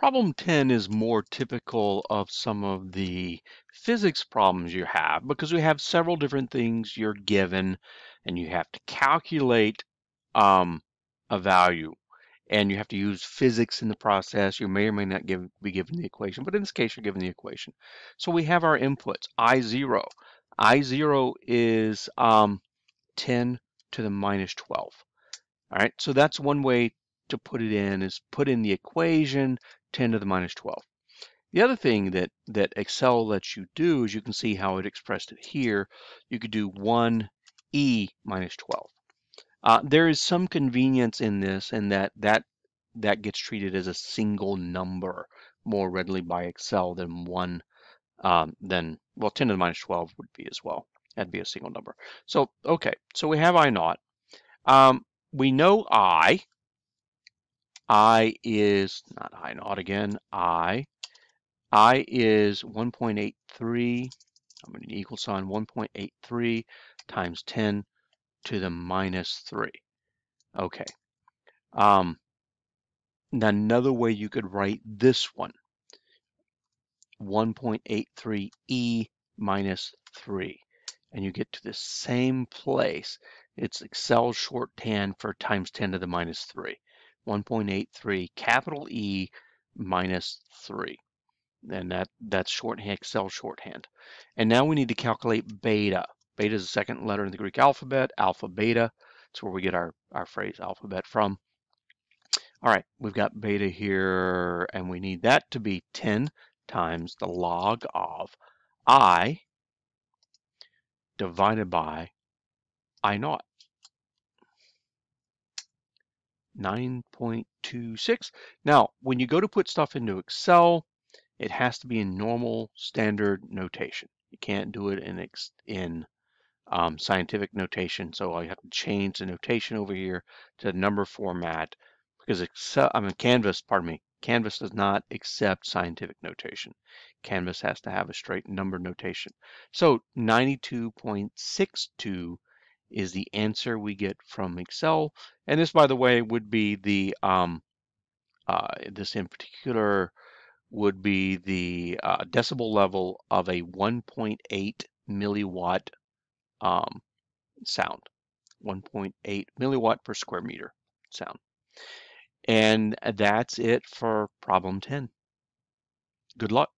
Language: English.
Problem 10 is more typical of some of the physics problems you have because we have several different things you're given and you have to calculate a value and you have to use physics in the process. You may or may not be given the equation, but in this case, you're given the equation. So we have our inputs, I0. I0 is 10 to the minus 12. All right, so that's one way to put it in is put in the equation 10 to the minus 12. The other thing that Excel lets you do is you can see how it expressed it here. You could do 1e minus 12. There is some convenience in this and that gets treated as a single number more readily by Excel than well, 10 to the minus 12 would be as well. That'd be a single number. So, okay, so we have I naught. We know I is, not I naught again, I is 1.83, I'm going to equal sign 1.83 times 10 to the minus 3. Okay. Now another way you could write this one, 1.83e minus 3. And you get to the same place. It's Excel shorthand for times 10 to the minus 3. 1.83 capital E minus 3. And that's shorthand, Excel shorthand. And now we need to calculate beta. Beta is the second letter in the Greek alphabet, alpha, beta. That's where we get our phrase alphabet from. All right, we've got beta here, and we need that to be 10 times the log of I divided by I naught. 9.26. Now, when you go to put stuff into Excel, it has to be in normal standard notation. You can't do it in scientific notation, so I have to change the notation over here to number format because Canvas, pardon me, Canvas does not accept scientific notation. Canvas has to have a straight number notation. So 92.62 is the answer we get from Excel. And this, by the way, would be the, this in particular would be the decibel level of a 1.8 milliwatt sound. 1.8 milliwatt per square meter sound. And that's it for problem 10. Good luck.